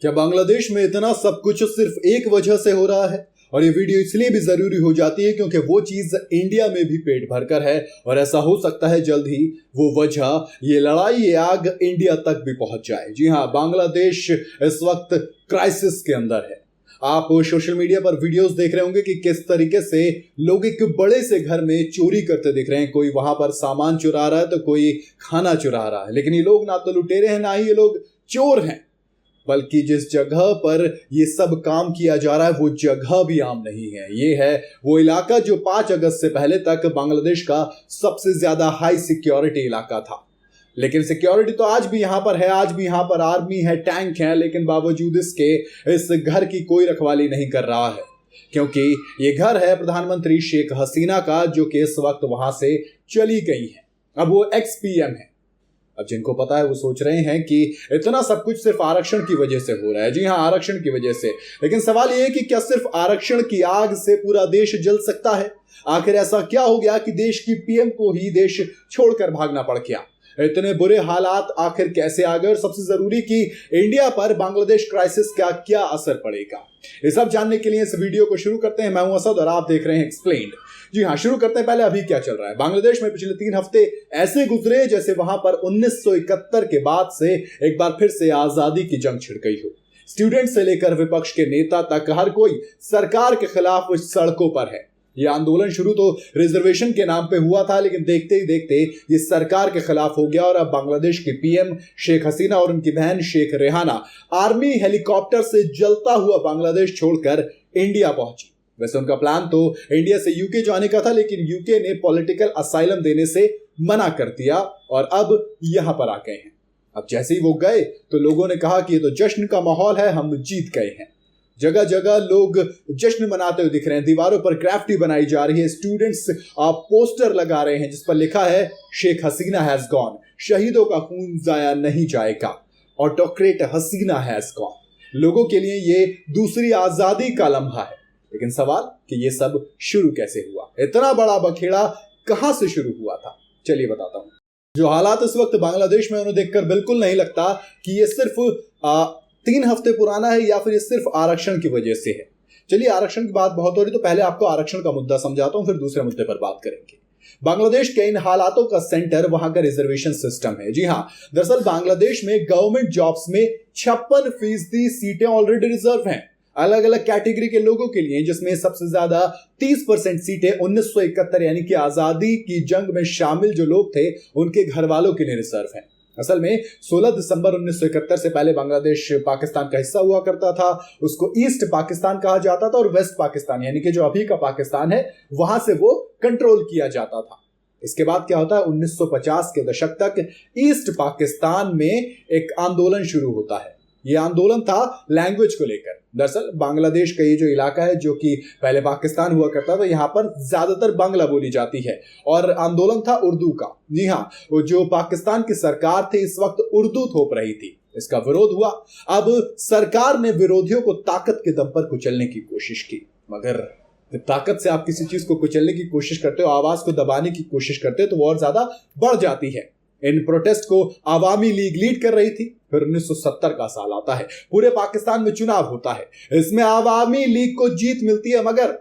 क्या बांग्लादेश में इतना सब कुछ सिर्फ एक वजह से हो रहा है? और ये वीडियो इसलिए भी जरूरी हो जाती है क्योंकि वो चीज इंडिया में भी पेट भरकर है और ऐसा हो सकता है जल्द ही वो वजह, ये लड़ाई, ये आग इंडिया तक भी पहुंच जाए। जी हाँ, बांग्लादेश इस वक्त क्राइसिस के अंदर है। आप सोशल मीडिया पर वीडियोस देख रहे होंगे कि किस तरीके से लोग एक बड़े से घर में चोरी करते दिख रहे हैं। कोई वहां पर सामान चुरा रहा है तो कोई खाना चुरा रहा है, लेकिन ये लोग ना तो लुटेरे हैं ना ही ये लोग चोर हैं, बल्कि जिस जगह पर ये सब काम किया जा रहा है वो जगह भी आम नहीं है। ये है वो इलाका जो 5 अगस्त से पहले तक बांग्लादेश का सबसे ज्यादा हाई सिक्योरिटी इलाका था। लेकिन सिक्योरिटी तो आज भी यहां पर है, आज भी यहां पर आर्मी है, टैंक है, लेकिन बावजूद इसके इस घर की कोई रखवाली नहीं कर रहा है, क्योंकि ये घर है प्रधानमंत्री शेख हसीना का, जो कि इस वक्त वहां से चली गई है। अब वो एक्स पीएम है। अब जिनको पता है वो सोच रहे हैं कि इतना सब कुछ सिर्फ आरक्षण की वजह से हो रहा है। जी हाँ, आरक्षण की वजह से। लेकिन सवाल ये है कि क्या सिर्फ आरक्षण की आग से पूरा देश जल सकता है? आखिर ऐसा क्या हो गया कि देश की पीएम को ही देश छोड़कर भागना पड़ गया? इतने बुरे हालात आखिर कैसे आ गए? और सबसे जरूरी कि इंडिया पर बांग्लादेश क्राइसिस का क्या असर पड़ेगा, ये सब जानने के लिए इस वीडियो को शुरू करते हैं। मैं हूं असद और आप देख रहे हैं एक्सप्लेन्ड। जी हाँ, शुरू करते हैं पहले अभी क्या चल रहा है। बांग्लादेश में पिछले 3 हफ्ते ऐसे गुजरे जैसे वहां पर 1971 के बाद से एक बार फिर से आजादी की जंग छिड़ गई हो। स्टूडेंट से लेकर विपक्ष के नेता तक हर कोई सरकार के खिलाफ सड़कों पर है। यह आंदोलन शुरू तो रिजर्वेशन के नाम पे हुआ था, लेकिन देखते ही देखते ये सरकार के खिलाफ हो गया और अब बांग्लादेश के पीएम शेख हसीना और उनकी बहन शेख रेहाना आर्मी हेलीकॉप्टर से जलता हुआ बांग्लादेश छोड़कर इंडिया पहुंची। वैसे उनका प्लान तो इंडिया से यूके जाने का था, लेकिन यूके ने पॉलिटिकल असाइलम देने से मना कर दिया और अब यहां पर आ गए हैं। अब जैसे ही वो गए तो लोगों ने कहा कि ये तो जश्न का माहौल है, हम जीत गए हैं। जगह जगह लोग जश्न मनाते हुए दिख रहे हैं। दीवारों पर ग्राफिटी बनाई जा रही है। स्टूडेंट्स पोस्टर लगा रहे हैं जिस पर लिखा है शेख हसीना हैज गॉन, शहीदों का खून जाया नहीं जाएगा, ऑटोक्रेट हसीना हैज गॉन। लोगों के लिए ये दूसरी आजादी का लम्हा है। लेकिन सवाल कि ये सब शुरू कैसे हुआ? इतना बड़ा बखेड़ा कहां से शुरू हुआ था? चलिए बताता हूं। जो हालात इस वक्त बांग्लादेश में उन्हें देखकर बिल्कुल नहीं लगता कि ये सिर्फ 3 हफ्ते पुराना है या फिर ये सिर्फ आरक्षण की वजह से है। चलिए, आरक्षण की बात बहुत हो रही तो पहले आपको आरक्षण का मुद्दा समझाता हूं, फिर दूसरे मुद्दे पर बात करेंगे। बांग्लादेश के इन हालातों का सेंटर वहां का रिजर्वेशन सिस्टम है। जी हाँ, दरअसल बांग्लादेश में गवर्नमेंट जॉब्स में 56% सीटें ऑलरेडी रिजर्व हैं अलग अलग कैटेगरी के लोगों के लिए, जिसमें सबसे ज्यादा 30% सीटें 1971 यानी कि आजादी की जंग में शामिल जो लोग थे उनके घर वालों के लिए रिजर्व हैं। असल में 16 दिसंबर 1971 से पहले बांग्लादेश पाकिस्तान का हिस्सा हुआ करता था। उसको ईस्ट पाकिस्तान कहा जाता था और वेस्ट पाकिस्तान यानी कि जो अभी का पाकिस्तान है वहां से वो कंट्रोल किया जाता था। इसके बाद क्या होता है, 1950 के दशक तक ईस्ट पाकिस्तान में एक आंदोलन शुरू होता है। यह आंदोलन था लैंग्वेज को लेकर। दरअसल बांग्लादेश का ये जो इलाका है जो कि पहले पाकिस्तान हुआ करता था, यहाँ पर ज्यादातर बांग्ला बोली जाती है और आंदोलन था उर्दू का। जी हाँ, वो जो पाकिस्तान की सरकार थी इस वक्त उर्दू थोप रही थी, इसका विरोध हुआ। अब सरकार ने विरोधियों को ताकत के दम पर कुचलने की कोशिश की, मगर ताकत से आप किसी चीज को कुचलने की कोशिश करते हो, आवाज को दबाने की कोशिश करते हो तो वो और ज्यादा बढ़ जाती है। इन प्रोटेस्ट को आवामी लीग लीड कर रही थी। फिर 1970 का साल आता है, पूरे पाकिस्तान में चुनाव होता है, इसमें आवामी लीग को जीत मिलती है, मगर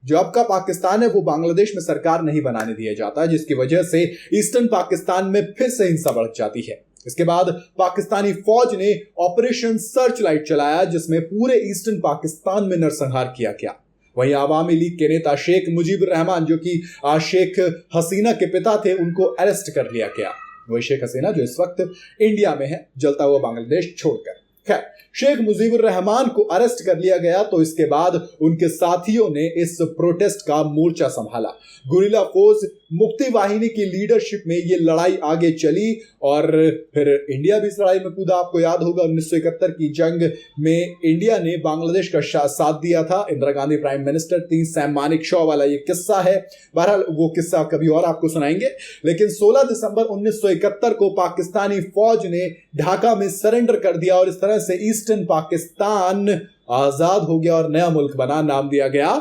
जो अब का पाकिस्तान है वो बांग्लादेश में सरकार नहीं बनाने दिया जाता, जिसकी वजह से ईस्टर्न पाकिस्तान में फिर से हिंसा बढ़ जाती है। इसके बाद पाकिस्तानी फौज ने ऑपरेशन सर्च लाइट चलाया, जिसमें पूरे ईस्टर्न पाकिस्तान में नरसंहार किया गया। वहीं आवामी लीग के नेता शेख मुजीबुर रहमान, जो कि शेख हसीना के पिता थे, उनको अरेस्ट कर लिया गया। वही शेख हसीना जो इस वक्त इंडिया में है, जलता हुआ बांग्लादेश छोड़कर। खैर, शेख मुजीबुर रहमान को अरेस्ट कर लिया गया तो इसके बाद उनके साथियों ने इस प्रोटेस्ट का मोर्चा संभाला। गुरिल्ला फोर्स मुक्ति वाहिनी की लीडरशिप में ये लड़ाई आगे चली और फिर इंडिया भी इस लड़ाई में कूदा। आपको याद होगा 1971 की जंग में इंडिया ने बांग्लादेश का साथ दिया था। इंदिरा गांधी प्राइम मिनिस्टर थी, सैम मानेकशॉ वाला ये किस्सा है। बहरहाल वो किस्सा कभी और आपको सुनाएंगे। लेकिन 16 दिसंबर 1971 को पाकिस्तानी फौज ने ढाका में सरेंडर कर दिया और इस तरह से ईस्टर्न पाकिस्तान आजाद हो गया और नया मुल्क बना, नाम दिया गया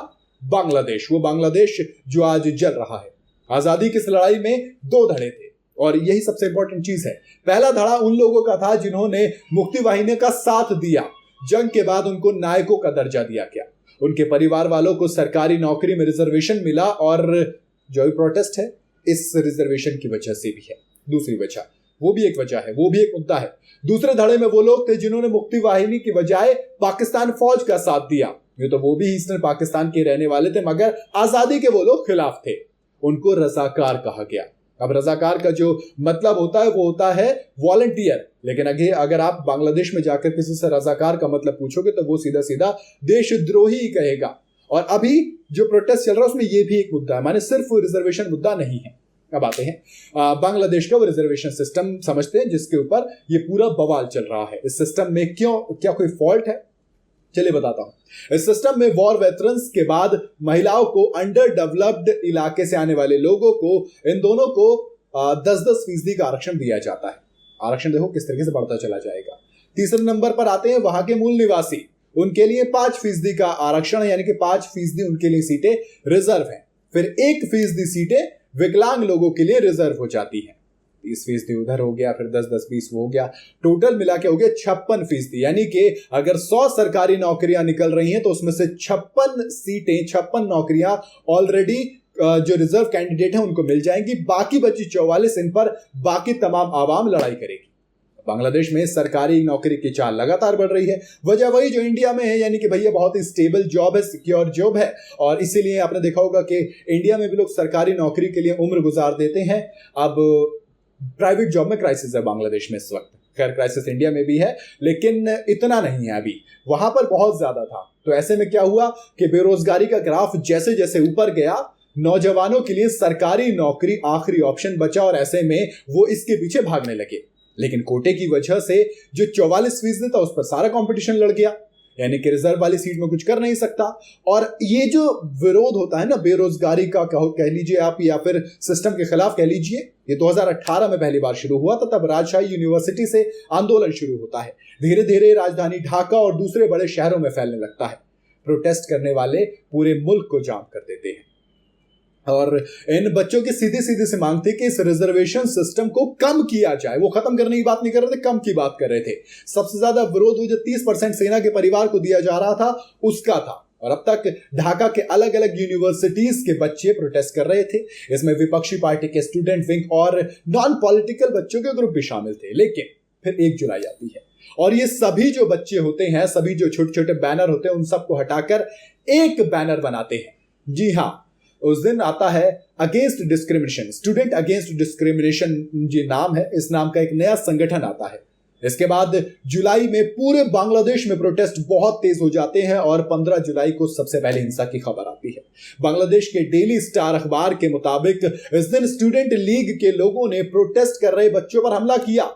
बांग्लादेश। वो बांग्लादेश जो आज जल रहा है। आजादी की इस लड़ाई में 2 धड़े थे और यही सबसे इंपॉर्टेंट चीज है। पहला धड़ा उन लोगों का था जिन्होंने मुक्ति वाहिनी का साथ दिया, जंग के बाद उनको नायकों का दर्जा दिया गया, उनके परिवार वालों को सरकारी नौकरी में रिजर्वेशन मिला, और जो प्रोटेस्ट है इस रिजर्वेशन की वजह से भी है। दूसरी वजह, वो भी एक वजह है, वो भी एक मुद्दा है। दूसरे धड़े में वो लोग थे जिन्होंने मुक्ति वाहिनी की बजाय पाकिस्तान फौज का साथ दिया। ये तो वो भी ईस्टर्न पाकिस्तान के रहने वाले थे, मगर आजादी के वो लोग खिलाफ थे। उनको रजाकार कहा गया। अब रजाकार का जो मतलब होता है वो होता है वॉलंटियर, लेकिन अगर आप बांग्लादेश में जाकर किसी से रजाकार का मतलब पूछोगे तो वो सीधा सीधा देशद्रोही ही कहेगा। और अभी जो प्रोटेस्ट चल रहा है उसमें ये भी एक मुद्दा है, माने सिर्फ रिजर्वेशन मुद्दा नहीं है। अब आते हैं बांग्लादेश का वो रिजर्वेशन सिस्टम समझते हैं जिसके ऊपर ये पूरा बवाल चल रहा है। इस सिस्टम में क्या कोई फॉल्ट है? चलिए बताता हूं। इस सिस्टम में वॉर वेटरन्स के बाद महिलाओं को, अंडर डेवलप्ड इलाके से आने वाले लोगों को, इन दोनों को 10-10% का आरक्षण दिया जाता है। आरक्षण देखो किस तरीके से बढ़ता चला जाएगा। तीसरे नंबर पर आते हैं वहां के मूल निवासी, उनके लिए 5% का आरक्षण, यानी कि 5% उनके लिए सीटें रिजर्व हैं। फिर 1% सीटें विकलांग लोगों के लिए रिजर्व हो जाती हैं। 30% उधर हो गया, फिर 10-10-20 हो गया, टोटल मिला के हो गया 56%। यानी कि अगर 100 सरकारी नौकरियां निकल रही हैं तो उसमें से 56 नौकरियां ऑलरेडी जो रिजर्व कैंडिडेट हैं उनको मिल जाएंगी। बाकी बची 44 इन पर बाकी तमाम आवाम लड़ाई करेगी। बांग्लादेश में सरकारी नौकरी की चाल लगातार बढ़ रही है। वजह वही जो इंडिया में है, यानी कि भैया बहुत ही स्टेबल जॉब है, सिक्योर जॉब है, और इसीलिए आपने देखा होगा कि इंडिया में भी लोग सरकारी नौकरी के लिए उम्र गुजार देते हैं। अब प्राइवेट जॉब में क्राइसिस है बांग्लादेश में इस वक्त। खैर क्राइसिस इंडिया में भी है लेकिन इतना नहीं है, अभी वहां पर बहुत ज्यादा था। तो ऐसे में क्या हुआ कि बेरोजगारी का ग्राफ जैसे जैसे ऊपर गया, नौजवानों के लिए सरकारी नौकरी आखिरी ऑप्शन बचा, और ऐसे में वो इसके पीछे भागने लगे। लेकिन कोटे की वजह से जो 44% था उस पर सारा कंपटीशन लड़ गया, यानी कि रिजर्व वाली सीट में कुछ कर नहीं सकता। और ये जो विरोध होता है ना बेरोजगारी का, कह लीजिए आप, या फिर सिस्टम के खिलाफ कह लीजिए, ये 2018 में पहली बार शुरू हुआ था। तब राजशाही यूनिवर्सिटी से आंदोलन शुरू होता है, धीरे धीरे राजधानी ढाका और दूसरे बड़े शहरों में फैलने लगता है। प्रोटेस्ट करने वाले पूरे मुल्क को जाम कर देते हैं, और इन बच्चों की सीधी सीधी से मांग थी कि इस रिजर्वेशन सिस्टम को कम किया जाए। वो खत्म करने की बात नहीं कर रहे थे, कम की बात कर रहे थे। सबसे ज्यादा विरोध वो जो 30% सेना के परिवार को दिया जा रहा था उसका था। और अब तक ढाका के अलग अलग यूनिवर्सिटीज के बच्चे प्रोटेस्ट कर रहे थे। इसमें विपक्षी पार्टी के स्टूडेंट विंग और नॉन पॉलिटिकल बच्चों के ग्रुप भी शामिल थे। लेकिन फिर 1 जुलाई आती है और ये सभी जो बच्चे होते हैं, सभी जो छोटे छोटे बैनर होते हैं, उन सबको हटाकर एक बैनर बनाते हैं। जी हाँ, उस दिन आता है against discrimination, student against discrimination जी नाम है। इस नाम का एक नया संगठन आता है। इसके बाद जुलाई में पूरे बांग्लादेश में प्रोटेस्ट बहुत तेज हो जाते हैं और 15 जुलाई को सबसे पहले हिंसा की खबर आती है। बांग्लादेश के डेली स्टार अखबार के मुताबिक इस दिन स्टूडेंट लीग के लोगों ने प्रोटेस्ट कर रहे बच्चों पर हमला किया।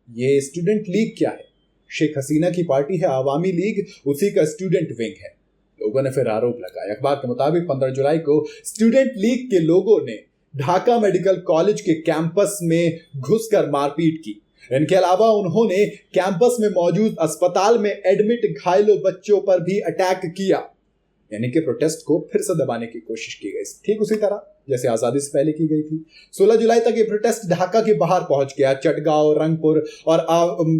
ये स्टूडेंट लीग क्या है? शेख हसीना की पार्टी है आवामी लीग, उसी का स्टूडेंट विंग है। लोगों ने फिर आरोप लगाया। अखबार के मुताबिक 15 जुलाई को स्टूडेंट लीग के लोगों ने ढाका मेडिकल कॉलेज के कैंपस में घुसकर मारपीट की। इनके अलावा उन्होंने कैंपस में मौजूद अस्पताल में एडमिट घायलों बच्चों पर भी अटैक किया, यानी कि प्रोटेस्ट को फिर से दबाने की कोशिश की गई, ठीक उसी तरह जैसे आजादी से पहले की गई थी। 16 जुलाई तक ये प्रोटेस्ट ढाका के बाहर पहुंच गया। चटगांव, रंगपुर और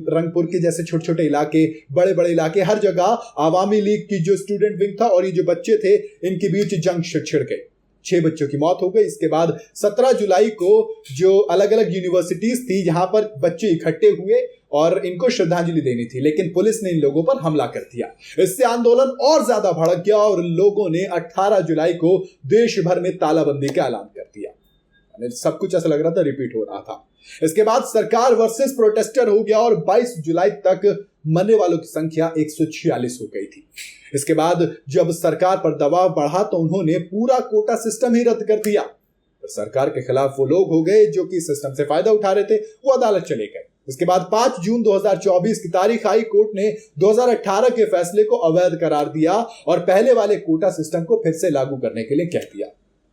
रंगपुर के जैसे छोटे छोटे इलाके, बड़े बड़े इलाके, हर जगह आवामी लीग की जो स्टूडेंट विंग था और ये जो बच्चे थे, इनके बीच जंग छिड़ गई। 6 बच्चों की मौत हो गई। इसके बाद 17 जुलाई को जो अलग अलग यूनिवर्सिटीज थी जहां पर बच्चे इकट्ठे हुए और इनको श्रद्धांजलि देनी थी, लेकिन पुलिस ने इन लोगों पर हमला कर दिया। इससे आंदोलन और ज्यादा भड़क गया और लोगों ने 18 जुलाई को देश भर में तालाबंदी का ऐलान कर दिया। सब कुछ ऐसा लग रहा था रिपीट हो रहा था। इसके बाद सरकार वर्सेस प्रोटेस्टर हो गया और 22 जुलाई तक मरने वालों की संख्या 146 हो गई थी। इसके बाद जब सरकार पर दबाव बढ़ा तो उन्होंने पूरा कोटा सिस्टम ही रद्द कर दिया। तो सरकार के खिलाफ वो लोग हो गए जो कि सिस्टम से फायदा उठा रहे थे, वो अदालत चले गए। इसके बाद 5 जून 2024 की तारीख हाई कोर्ट ने 2018 के फैसले को अवैध करार दिया और पहले वाले कोटा सिस्टम को फिर से लागू करने के लिए कह दिया,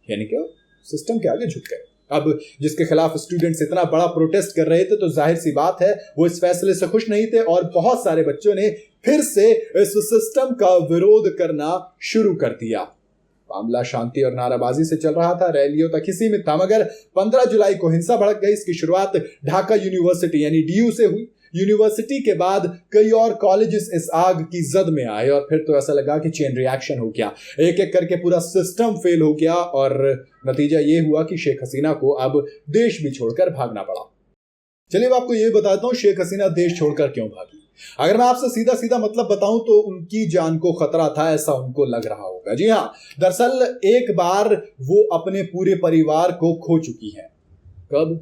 यानी कि सिस्टम के आगे झुक गए। अब जिसके खिलाफ स्टूडेंट्स इतना बड़ा प्रोटेस्ट कर रहे थे तो जाहिर सी बात है वो इस फैसले से खुश नहीं थे और बहुत सारे बच्चों ने फिर से इस सिस्टम का विरोध करना शुरू कर दिया। मामला शांति और नाराबाजी से चल रहा था, रैलियों तक ही सीमित था, मगर 15 जुलाई को हिंसा भड़क गई। इसकी शुरुआत ढाका यूनिवर्सिटी यानी डीयू से हुई। यूनिवर्सिटी के बाद कई और कॉलेजेस इस आग की जद में आए और फिर तो ऐसा लगा कि चेन रिएक्शन हो गया, एक एक करके पूरा सिस्टम फेल हो गया और नतीजा ये हुआ कि शेख हसीना को अब देश भी छोड़कर भागना पड़ा। चलिए मैं आपको ये बताता हूं शेख हसीना देश छोड़कर क्यों भागी। अगर मैं आपसे सीधा सीधा मतलब बताऊं तो उनकी जान को खतरा था, ऐसा उनको लग रहा होगा। जी हाँ, दरअसल एक बार वो अपने पूरे परिवार को खो चुकी है। कब?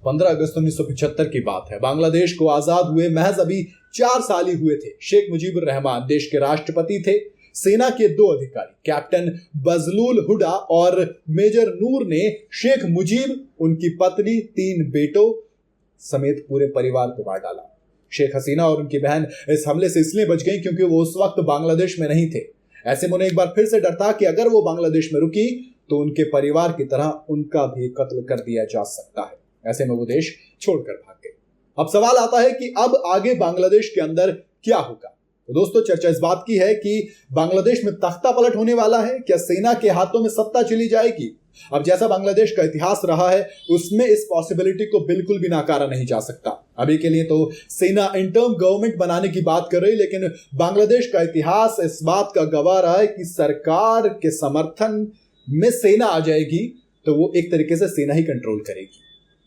15 अगस्त 1975 की बात है। बांग्लादेश को आजाद हुए महज अभी 4 साल ही हुए थे। शेख मुजीबुर रहमान देश के राष्ट्रपति थे। सेना के 2 अधिकारी कैप्टन बजलुल हुडा और मेजर नूर ने शेख मुजीब, उनकी पत्नी, 3 बेटों समेत पूरे परिवार को मार डाला। शेख हसीना और उनकी बहन इस हमले से इसलिए बच गई क्योंकि वो उस वक्त बांग्लादेश में नहीं थे। ऐसे में उन्हें एक बार फिर से डर था कि अगर वो बांग्लादेश में रुकी तो उनके परिवार की तरह उनका भी कत्ल कर दिया जा सकता है। ऐसे में वो देश छोड़कर भाग गए। अब सवाल आता है कि अब आगे बांग्लादेश के अंदर क्या होगा। तो दोस्तों, चर्चा इस बात की है कि बांग्लादेश में तख्ता पलट होने वाला है। क्या सेना के हाथों में सत्ता चली जाएगी? अब जैसा बांग्लादेश का इतिहास रहा है उसमें इस पॉसिबिलिटी को बिल्कुल भी नकारा नहीं जा सकता। अभी के लिए तो सेना इंटर्म गवर्नमेंट बनाने की बात कर रही, लेकिन बांग्लादेश का इतिहास इस बात का गवाह रहा है कि सरकार के समर्थन में सेना आ जाएगी तो वो एक तरीके से सेना ही कंट्रोल करेगी,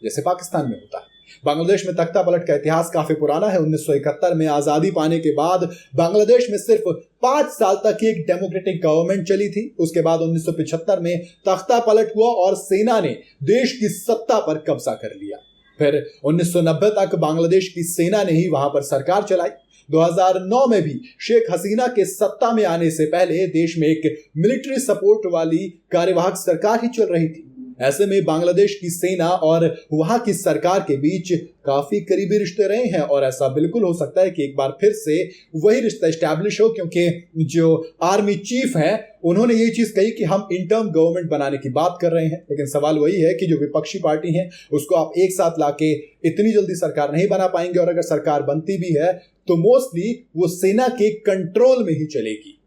जैसे पाकिस्तान में होता है। बांग्लादेश में तख्ता पलट का इतिहास काफी पुराना है। 1971 में आजादी पाने के बाद बांग्लादेश में सिर्फ 5 साल तक ही एक डेमोक्रेटिक गवर्नमेंट चली थी। उसके बाद 1975 में तख्ता पलट हुआ और सेना ने देश की सत्ता पर कब्जा कर लिया। फिर 1990 तक बांग्लादेश की सेना ने ही वहां पर सरकार चलाई। 2009 में भी शेख हसीना के सत्ता में आने से पहले देश में एक मिलिट्री सपोर्ट वाली कार्यवाहक सरकार ही चल रही थी। ऐसे में बांग्लादेश की सेना और वहां की सरकार के बीच काफी करीबी रिश्ते रहे हैं और ऐसा बिल्कुल हो सकता है कि एक बार फिर से वही रिश्ता एस्टैब्लिश हो, क्योंकि जो आर्मी चीफ है उन्होंने ये चीज कही कि हम इंटर्म गवर्नमेंट बनाने की बात कर रहे हैं। लेकिन सवाल वही है कि जो विपक्षी पार्टी है उसको आप एक साथ लाके इतनी जल्दी सरकार नहीं बना पाएंगे और अगर सरकार बनती भी है तो मोस्टली वो सेना के कंट्रोल में ही चलेगी।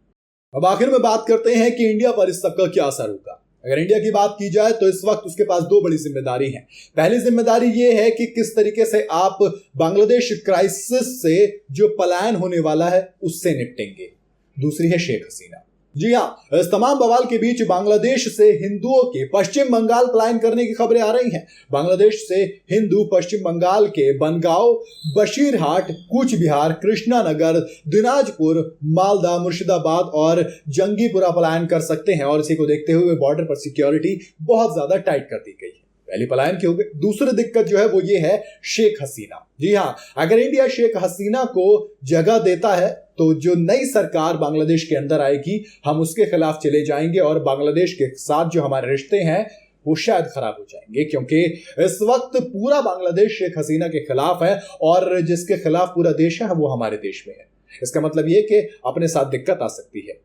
अब आखिर में बात करते हैं कि इंडिया पर इस सबका क्या असर होगा। अगर इंडिया की बात की जाए तो इस वक्त उसके पास 2 बड़ी जिम्मेदारी हैं। पहली जिम्मेदारी यह है कि किस तरीके से आप बांग्लादेश क्राइसिस से जो पलायन होने वाला है उससे निपटेंगे। दूसरी है शेख हसीना। जी हाँ, इस तमाम बवाल के बीच बांग्लादेश से हिंदुओं के पश्चिम बंगाल पलायन करने की खबरें आ रही हैं। बांग्लादेश से हिंदू पश्चिम बंगाल के बनगांव, बशीरहाट, कूच बिहार, कृष्णानगर, दिनाजपुर, मालदा, मुर्शिदाबाद और जंगीपुरा पलायन कर सकते हैं और इसी को देखते हुए बॉर्डर पर सिक्योरिटी बहुत ज्यादा टाइट कर दी गई है। पहली पलायन की हो गई। दूसरी दिक्कत जो है वो ये है शेख हसीना। जी हाँ, अगर इंडिया शेख हसीना को जगह देता है तो जो नई सरकार बांग्लादेश के अंदर आएगी हम उसके खिलाफ चले जाएंगे और बांग्लादेश के साथ जो हमारे रिश्ते हैं वो शायद खराब हो जाएंगे, क्योंकि इस वक्त पूरा बांग्लादेश शेख हसीना के खिलाफ है और जिसके खिलाफ पूरा देश है वो हमारे देश में है। इसका मतलब ये कि अपने साथ दिक्कत आ सकती है,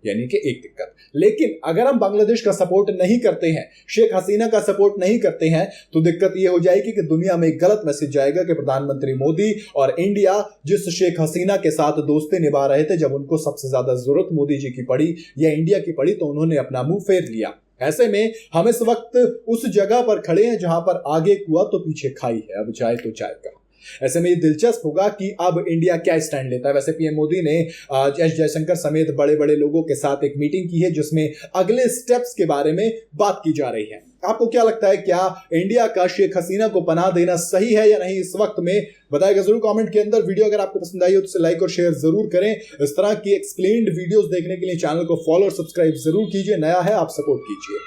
यानी कि एक दिक्कत। लेकिन अगर हम बांग्लादेश का सपोर्ट नहीं करते हैं, शेख हसीना का सपोर्ट नहीं करते हैं, तो दिक्कत यह हो जाएगी कि दुनिया में एक गलत मैसेज जाएगा कि प्रधानमंत्री मोदी और इंडिया जिस शेख हसीना के साथ दोस्ती निभा रहे थे, जब उनको सबसे ज्यादा जरूरत मोदी जी की पड़ी या इंडिया की पड़ी तो उन्होंने अपना मुंह फेर लिया। ऐसे में हम इस वक्त उस जगह पर खड़े हैं जहां पर आगे कुआं तो पीछे खाई है, अब जाए तो जाए कहां। ऐसे में ये दिलचस्प होगा कि अब इंडिया क्या स्टैंड लेता है। वैसे पीएम मोदी ने एस जयशंकर समेत बड़े बड़े लोगों के साथ एक मीटिंग की है जिसमें अगले स्टेप्स के बारे में बात की जा रही है। आपको क्या लगता है, क्या इंडिया का शेख हसीना को पनाह देना सही है या नहीं इस वक्त में? बताएगा जरूर कमेंट के अंदर। वीडियो अगर आपको पसंद आई हो तो इसे लाइक और शेयर जरूर करें। इस तरह की एक्सप्लेन्ड वीडियोस देखने के लिए चैनल को फॉलो और सब्सक्राइब जरूर कीजिए। नया है आप सपोर्ट कीजिए।